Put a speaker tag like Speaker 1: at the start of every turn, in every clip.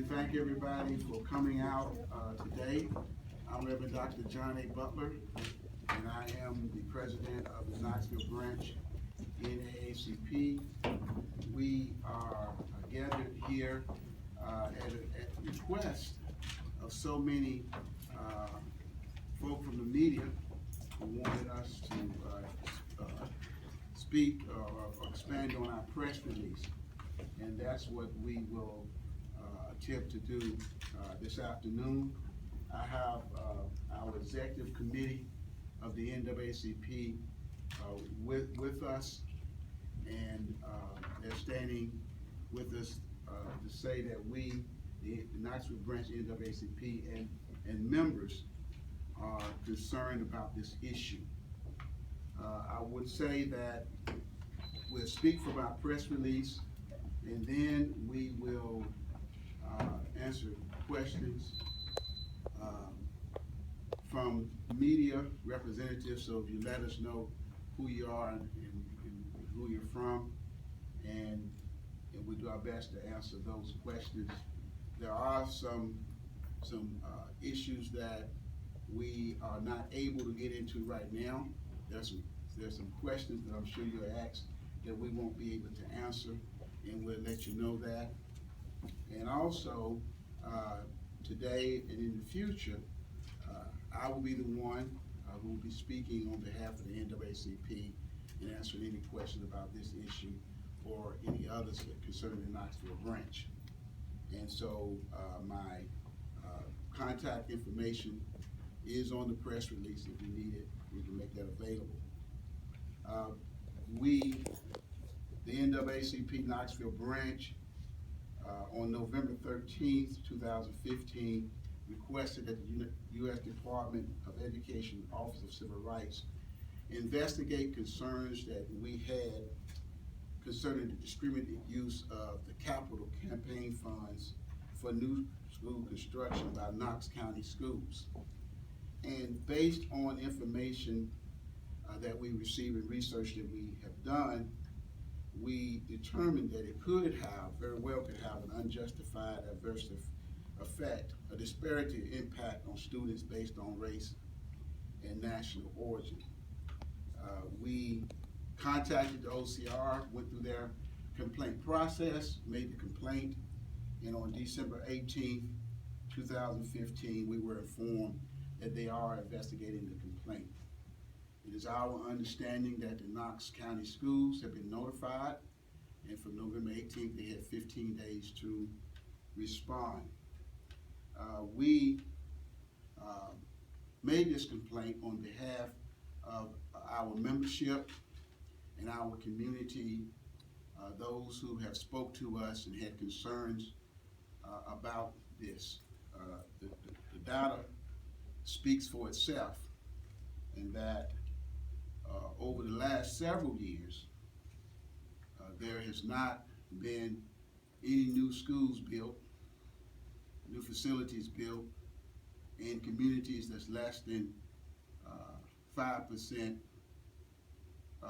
Speaker 1: thank everybody for coming out today. I'm Reverend Dr. John A. Butler, and I am the president of the Knoxville Branch NAACP. We are gathered here at the request of so many folk from the media who wanted us to speak or expand on our press release. And that's what we will attempt to do this afternoon. I have our executive committee of the NAACP with us, and they're standing with us to say that we, the Knoxville Branch NAACP and members, are concerned about this issue. I would say that we'll speak from our press release, and then we will answer questions from media representatives. So if you let us know who you are and who you're from, and we'll do our best to answer those questions. There are some issues that we are not able to get into right now. There's some questions that I'm sure you'll ask that we won't be able to answer, and we'll let you know that. And also, today and in the future, I will be the one who will be speaking on behalf of the NAACP and answering any questions about this issue or any others concerning the Knoxville branch. And so my contact information is on the press release. If you need it, we can make that available. The NAACP Knoxville branch, on November 13th, 2015, requested that the U.S. Department of Education Office of Civil Rights investigate concerns that we had concerning the discriminated use of the capital campaign funds for new school construction by Knox County schools. And based on information that we received and research that we have done, we determined that it very well could have an unjustified adverse effect, a disparity impact on students based on race and national origin. We contacted the OCR, went through their complaint process, made the complaint, and on December 18th, 2015, we were informed that they are investigating the complaint. It is our understanding that the Knox County schools have been notified, and from November 18th, they had 15 days to respond. We made this complaint on behalf of our membership and our community, those who have spoke to us and had concerns about this. The data speaks for itself, and that over the last several years, there has not been any new schools built, new facilities built in communities that's less than 5%,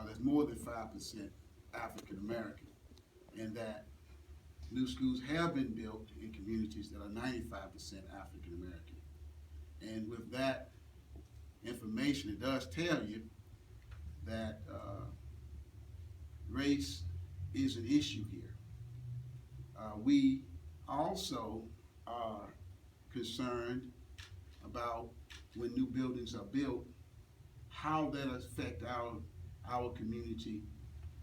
Speaker 1: that's more than 5% African American, and that new schools have been built in communities that are 95% African American. And with that information, it does tell you that race is an issue here. We also are concerned about when new buildings are built, how that affect our community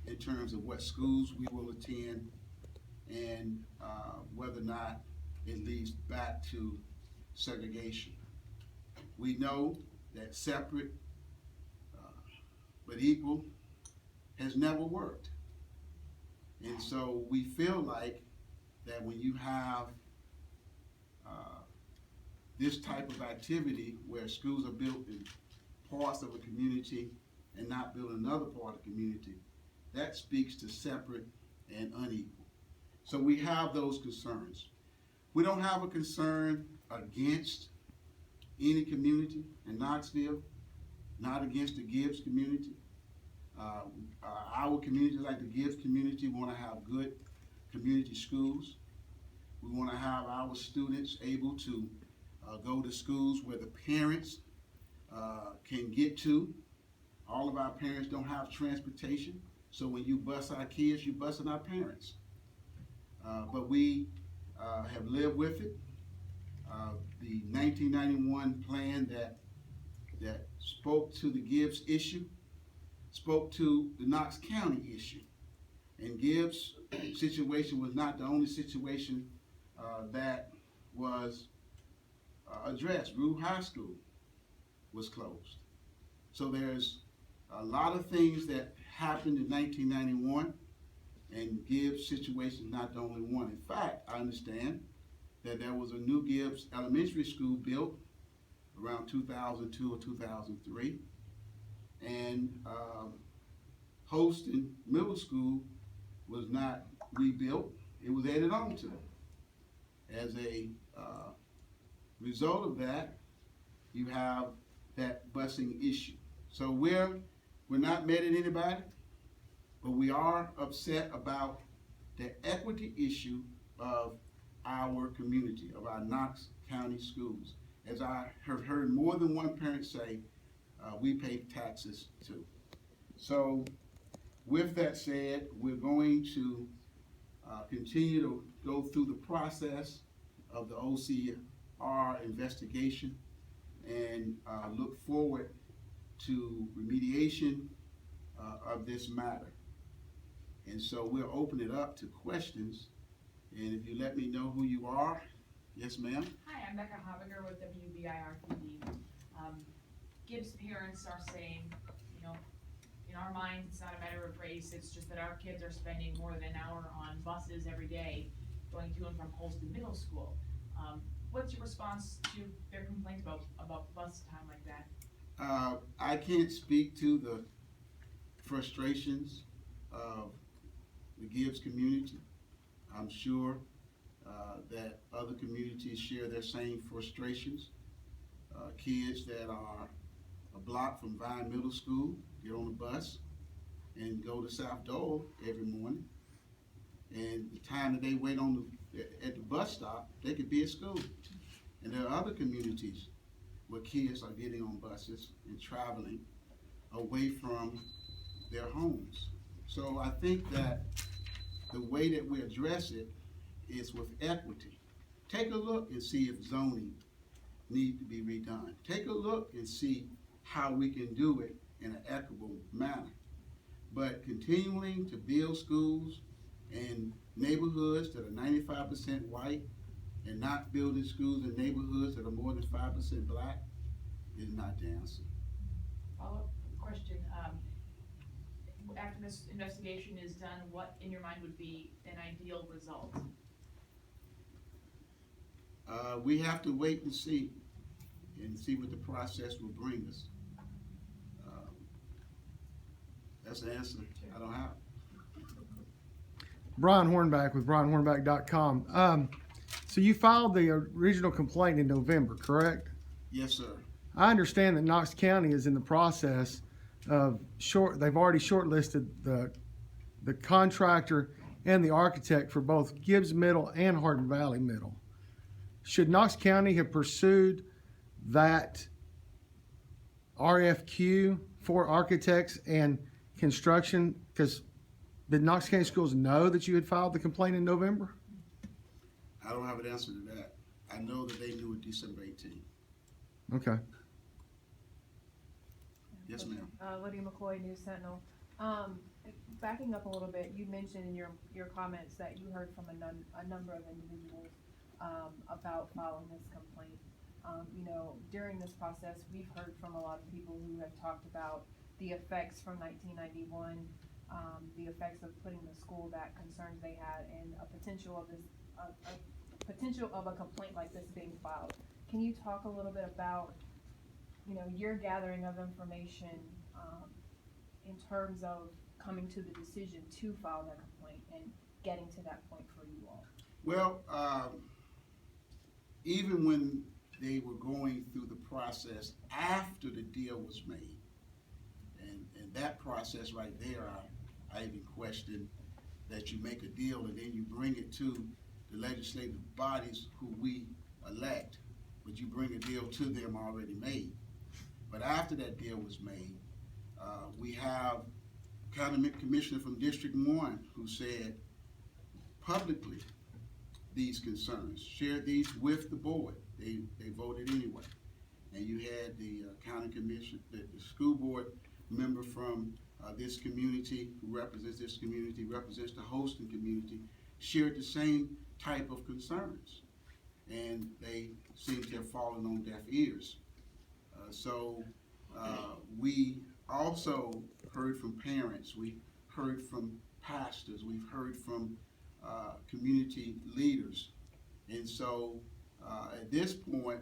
Speaker 1: in terms of what schools we will attend, and whether or not it leads back to segregation. We know that separate but equal has never worked. And so we feel like that when you have this type of activity where schools are built in parts of a community and not built in another part of the community, that speaks to separate and unequal. So we have those concerns. We don't have a concern against any community in Knoxville, not against the Gibbs community. Our community, like the Gibbs community, want to have good community schools. We want to have our students able to go to schools where the parents can get to. All of our parents don't have transportation, so when you bus our kids, you busing our parents. But we have lived with it. The 1991 plan that spoke to the Gibbs issue spoke to the Knox County issue. And Gibbs' situation was not the only situation that was addressed. Rue High School was closed. So there's a lot of things that happened in 1991, and Gibbs' situation is not the only one. In fact, I understand that there was a new Gibbs Elementary School built around 2002 or 2003, and Holston Middle School was not rebuilt. It was added on to it. As a result of that, you have that busing issue. So we're not mad at anybody, but we are upset about the equity issue of our community, of our Knox County schools. As I have heard more than one parent say, we pay taxes too. So with that said, we're going to continue to go through the process of the OCR investigation and look forward to remediation of this matter. And so we'll open it up to questions. And if you let me know who you are. Yes, ma'am.
Speaker 2: Hi, I'm Becca Habiger with WBIRPD. Gibbs parents are saying, you know, in our minds, it's not a matter of race, it's just that our kids are spending more than an hour on buses every day going to and from Holston Middle School. What's your response to their complaints about bus time like that?
Speaker 1: I can't speak to the frustrations of the Gibbs community. I'm sure that other communities share their same frustrations. Kids that are a block from Vine Middle School get on the bus and go to South Dole every morning. And the time that they wait at the bus stop, they could be at school. And there are other communities where kids are getting on buses and traveling away from their homes. So I think that the way that we address it is with equity. Take a look and see if zoning needs to be redone. Take a look and see how we can do it in an equitable manner. But continuing to build schools in neighborhoods that are 95% white and not building schools in neighborhoods that are more than 5% black is not the answer.
Speaker 2: Follow-up question. After this investigation is done, what in your mind would be an ideal result?
Speaker 1: We have to wait and see what the process will bring us. That's the answer I don't have.
Speaker 3: Brian Hornback with BrianHornback.com. So you filed the original complaint in November, correct?
Speaker 1: Yes, sir.
Speaker 3: I understand that Knox County is in the process of they've already shortlisted the contractor and the architect for both Gibbs Middle and Hardin Valley Middle. Should Knox County have pursued that RFQ for architects and construction? Because did Knox County Schools know that you had filed the complaint in November?
Speaker 1: I don't have an answer to that. I know that they knew it December 18th.
Speaker 3: Okay.
Speaker 1: Yes, ma'am.
Speaker 4: Lydia McCoy, News Sentinel. Backing up a little bit, you mentioned in your comments that you heard from a number of individuals about filing this complaint. You know, during this process, we've heard from a lot of people who have talked about the effects from 1991, the effects of putting the school back, concerns they had, and a potential of a complaint like this being filed. Can you talk a little bit about, you know, your gathering of information in terms of coming to the decision to file that complaint and getting to that point for you all?
Speaker 1: Well, even when they were going through the process after the deal was made, and that process right there, I even question that you make a deal and then you bring it to the legislative bodies who we elect, but you bring a deal to them already made. But after that deal was made, we have County Commissioner from District 1 who said publicly these concerns, shared these with the board. They voted anyway. And you had the county commission, the school board member from this community who represents this community, represents the hosting community, shared the same type of concerns. And they seem to have fallen on deaf ears. So we also heard from parents, we heard from pastors, we've heard from community leaders. And so at this point,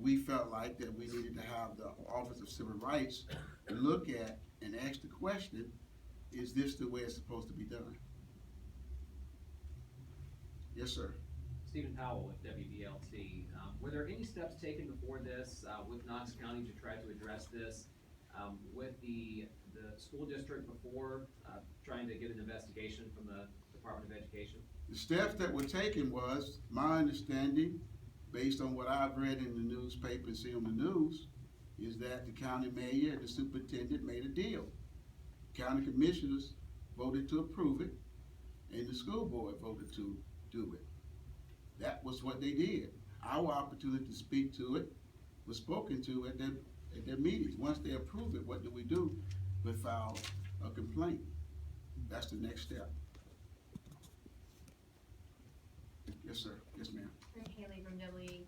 Speaker 1: we felt like that we needed to have the Office of Civil Rights look at and ask the question, is this the way it's supposed to be done? Yes, sir.
Speaker 5: Stephen Powell with WBLT. Were there any steps taken before this with Knox County to try to address this with the school district before trying to get an investigation from the Department of Education?
Speaker 1: The steps that were taken was, my understanding, based on what I've read in the newspaper and see on the news, is that the county mayor and the superintendent made a deal. County commissioners voted to approve it, and the school board voted to do it. That was what they did. Our opportunity to speak to it was spoken to at their meetings. Once they approve it, what do? We file a complaint. That's the next step. Yes, sir. Yes, ma'am.
Speaker 6: Haley from WATE.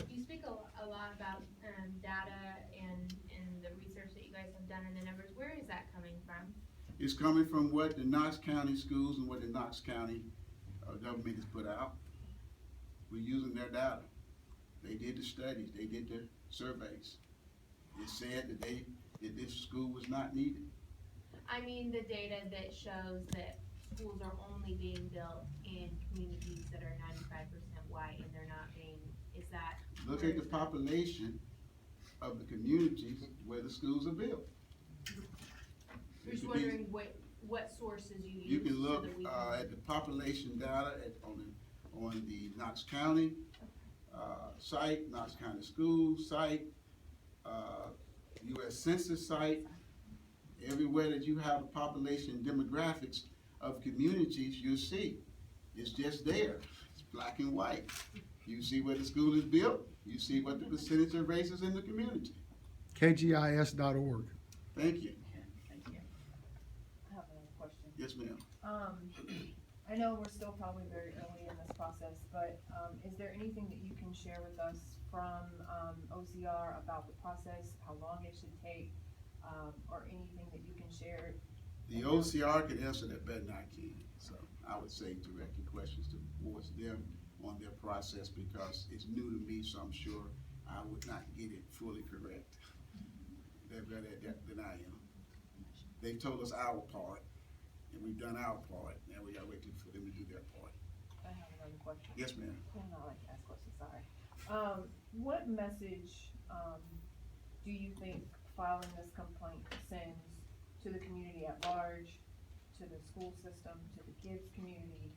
Speaker 6: You speak a lot about data and the research that you guys have done and the numbers. Where is that coming from?
Speaker 1: It's coming from what the Knox County schools and what the Knox County government has put out. We're using their data. They did the studies, they did the surveys. It said that this school was not needed.
Speaker 6: I mean the data that shows that schools are only being built in communities that are 95% white and they're not being, is that?
Speaker 1: Look at the population of the communities where the schools are built.
Speaker 6: I'm just wondering what sources you use.
Speaker 1: You can
Speaker 6: so
Speaker 1: look
Speaker 6: that we can-
Speaker 1: at the population data on the Knox County site, Knox County School site, U.S. Census site. Everywhere that you have a population demographics of communities, you'll see. It's just there. It's black and white. You see where the school is built. You see what the percentage of races in the community.
Speaker 3: KGIS.org.
Speaker 1: Thank you.
Speaker 4: I have another question.
Speaker 1: Yes, ma'am.
Speaker 4: I know we're still probably very early in this process, but, is there anything that you can share with us from, OCR about the process, how long it should take, or anything that you can share?
Speaker 1: The OCR can answer that better than I can. So I would say direct your questions towards them on their process because it's new to me, so I'm sure I would not get it fully correct. They're better at that than I am. They've told us our part, and we've done our part. Now we gotta wait for them to do their part.
Speaker 4: I have another question.
Speaker 1: Yes, ma'am.
Speaker 4: I like to ask questions, sorry. What message, do you think filing this complaint sends to the community at large, to the school system, to the kids community,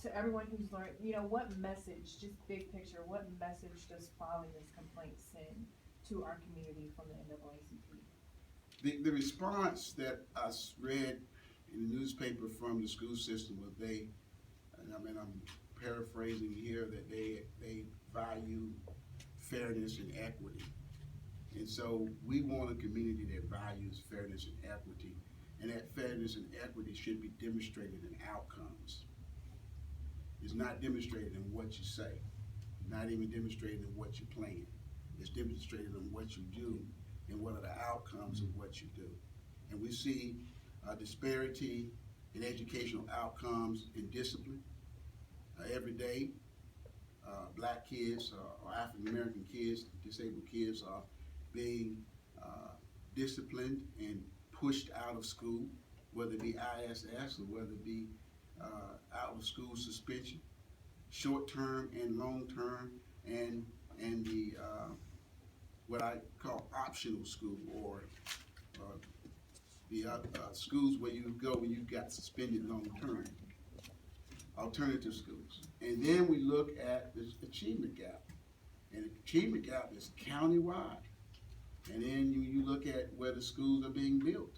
Speaker 4: to everyone who's learned, what message, just big picture, what message does filing this complaint send to our community from the NAACP?
Speaker 1: The response that I read in the newspaper from the school system was I'm paraphrasing here, that they value fairness and equity. And so we want a community that values fairness and equity, and that fairness and equity should be demonstrated in outcomes. It's not demonstrated in what you say, not even demonstrated in what you plan. It's demonstrated in what you do and what are the outcomes of what you do. And we see a disparity in educational outcomes in discipline. Every day, black kids or African American kids, disabled kids are being disciplined and pushed out of school, whether it be ISS or whether it be out of school suspension, short-term and long-term, and the what I call optional school, or the schools where you go when you got suspended long-term. alternative schools. And then we look at the achievement gap. And the achievement gap is countywide. And then you look at where the schools are being built.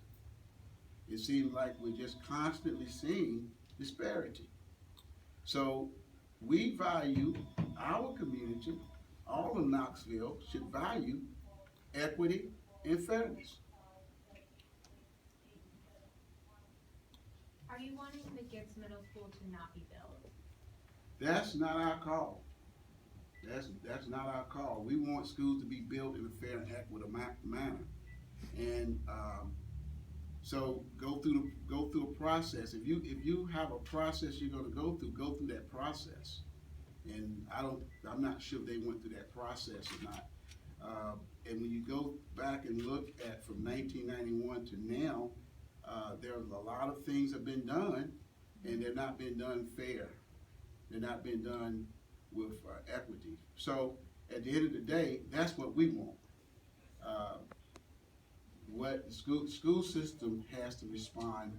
Speaker 1: It seems like we're just constantly seeing disparity. So we value our community, all of Knoxville should value equity and fairness.
Speaker 6: Are you wanting the Gibbs Middle School to not be built?
Speaker 1: That's not our call. That's not our call. We want schools to be built in a fair and equitable manner. And so go through a process. If you have a process you're gonna go through that process. And I'm not sure if they went through that process or not. And when you go back and look at from 1991 to now, there's a lot of things have been done, and they're not been done fair. They're not been done with equity. So at the end of the day, that's what we want. What the school system has to respond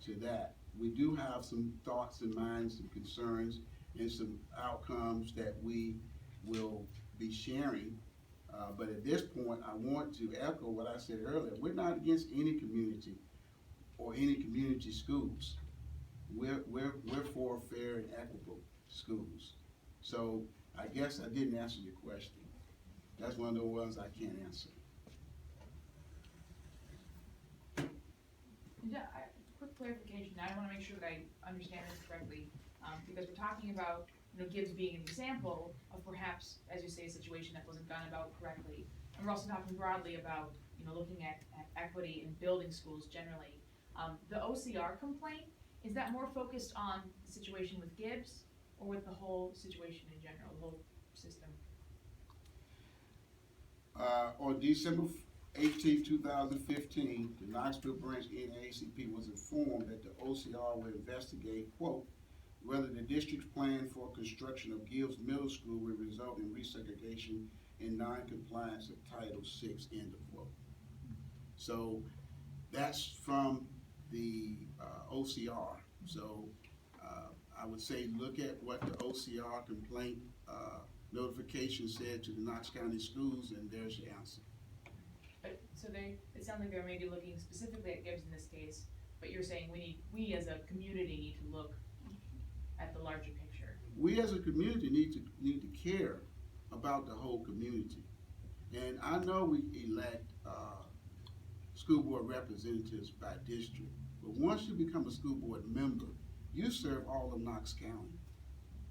Speaker 1: to that. We do have some thoughts and minds, some concerns, and some outcomes that we will be sharing. But at this point, I want to echo what I said earlier. We're not against any community or any community schools. We're for fair and equitable schools. So I guess I didn't answer your question. That's one of the ones I can't answer.
Speaker 2: Yeah, quick clarification, I wanna make sure that I understand this correctly, because we're talking about, Gibbs being an example of perhaps, as you say, a situation that wasn't gone about correctly. And we're also talking broadly about, looking at equity in building schools generally. The OCR complaint, is that more focused on the situation with Gibbs or with the whole situation in general, the whole system?
Speaker 1: On December 18, 2015, the Knoxville branch NAACP was informed that the OCR will investigate, quote, whether the district's plan for construction of Gibbs Middle School will result in resegregation and non-compliance of Title VI, end of quote. So that's from the OCR. So I would say look at what the OCR complaint notification said to the Knox County schools, and there's your answer.
Speaker 2: So it sounds like they're maybe looking specifically at Gibbs in this case, but you're saying we as a community need to look at the larger picture.
Speaker 1: We as a community need to care about the whole community. And I know we elect school board representatives by district, but once you become a school board member, you serve all of Knox County.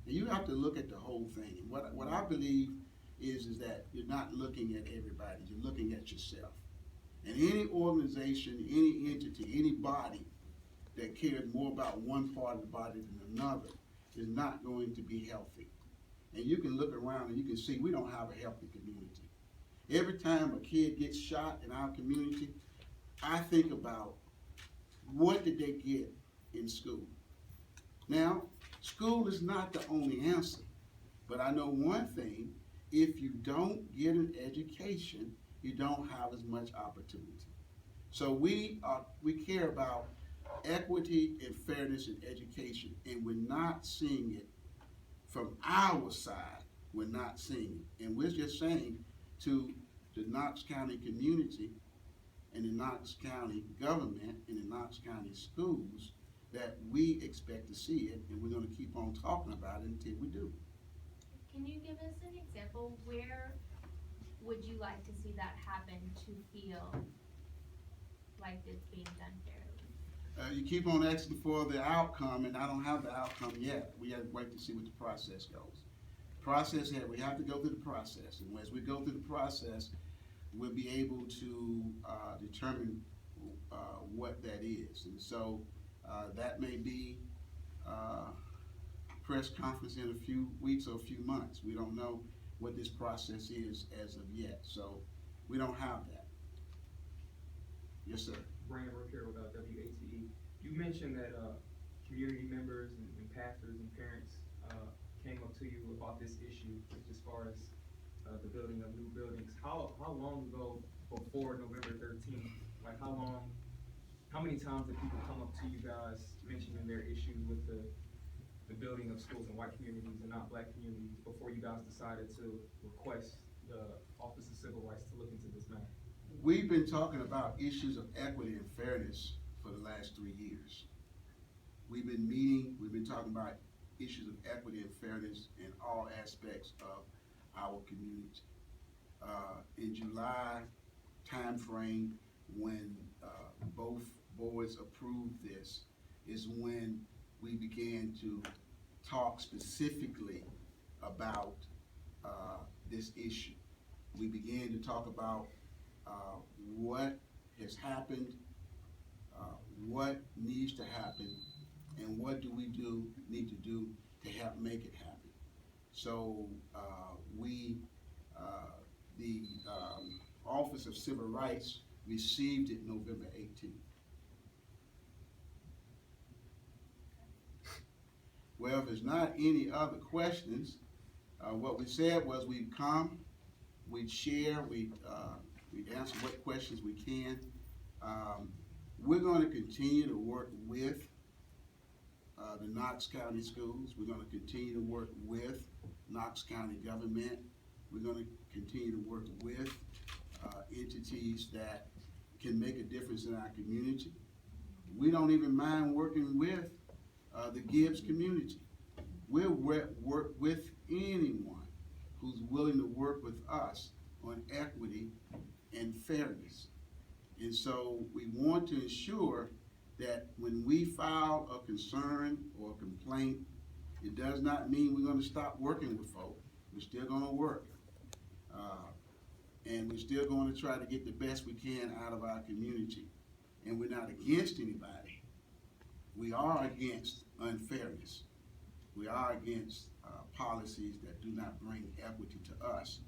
Speaker 1: And you have to look at the whole thing. And what I believe is that you're not looking at everybody, you're looking at yourself. And any organization, any entity, any body that cares more about one part of the body than another is not going to be healthy. And you can look around and you can see we don't have a healthy community. Every time a kid gets shot in our community, I think about what did they get in school. Now, school is not the only answer, but I know one thing, if you don't get an education, you don't have as much opportunity. So we care about equity and fairness in education, and we're not seeing it from our side. We're not seeing it, and we're just saying to the Knox County community and the Knox County government and the Knox County schools that we expect to see it, and we're going to keep on talking about it until we do.
Speaker 6: Can you give us an example? Where would you like to see that happen to feel like it's being done fairly?
Speaker 1: You keep on asking for the outcome, and I don't have the outcome yet. We have to wait to see what the process goes. We have to go through the process, and as we go through the process, we'll be able to determine what that is. And so that may be press conference in a few weeks or a few months. We don't know what this process is as of yet, so we don't have that. Yes, sir.
Speaker 7: Brandon Rook here with WATE. You mentioned that community members and pastors and parents came up to you about this issue as far as the building of new buildings. How long ago before November 13th? Like how many times did people come up to you guys mentioning their issue with the the building of schools in white communities and not black communities before you guys decided to request the Office of Civil Rights to look into this matter?
Speaker 1: We've been talking about issues of equity and fairness for the last 3 years. We've been meeting, we've been talking about issues of equity and fairness in all aspects of our community. In July timeframe, when both boards approved this, is when we began to talk specifically about this issue. We began to talk about what has happened, what needs to happen, and what do we need to do to help make it happen. So the Office of Civil Rights received it November 18th. Well, if there's not any other questions, what we said was we'd come, we'd share, we'd answer what questions we can. We're going to continue to work with the Knox County schools. We're going to continue to work with Knox County government. We're going to continue to work with entities that can make a difference in our community. We don't even mind working with the Gibbs community. We'll work with anyone who's willing to work with us on equity and fairness. And so we want to ensure that when we file a concern or a complaint, it does not mean we're going to stop working with folk. We're still going to work. And we're still going to try to get the best we can out of our community. And we're not against anybody. We are against unfairness. We are against policies that do not bring equity to us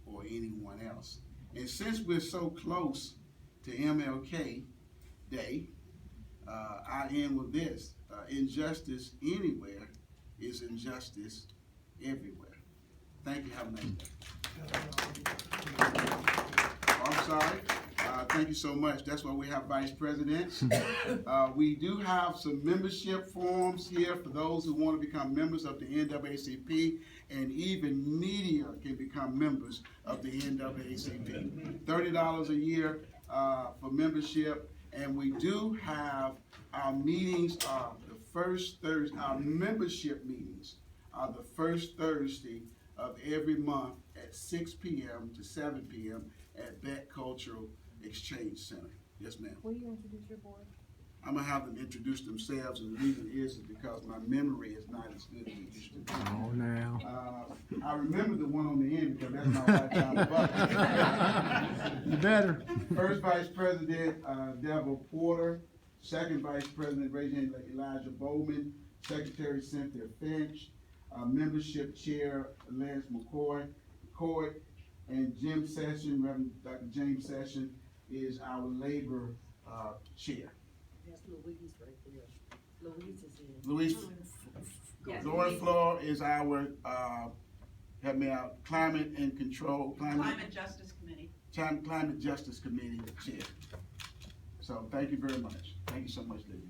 Speaker 1: or anyone else. And since we're so close to MLK Day, I end with this. Injustice anywhere is injustice everywhere. Thank you. Have a nice day. I'm sorry. Thank you so much. That's why we have vice presidents. We do have some membership forms here for those who want to become members of the NAACP, and even media can become members of the NAACP. $30 a year for membership, and we do have our meetings are the first Thursday. Our membership meetings are the first Thursday of every month at 6 p.m. to 7 p.m. at Beck Cultural Exchange Center. Yes, ma'am.
Speaker 4: Will you introduce your board?
Speaker 1: I'm gonna have them introduce themselves, and the reason is because my memory is not as good as it used to be.
Speaker 3: Oh, now.
Speaker 1: I remember the one on the end because that's my lifetime bucket.
Speaker 3: You better.
Speaker 1: First Vice President, Deborah Porter. Second Vice President, Regent Elijah Bowman. Secretary, Cynthia Finch. Membership Chair, Lance McCoy. And Jim Session, Reverend Dr. James Session, is our labor chair.
Speaker 8: That's Louise right there. Louise is in.
Speaker 1: Louise,
Speaker 8: Yes,
Speaker 1: Lauren
Speaker 8: Louise.
Speaker 1: Floor is our, help me out, Climate and Control,
Speaker 8: Climate Justice Committee.
Speaker 1: Climate Justice Committee Chair. So thank you very much. Thank you so much, Lydia.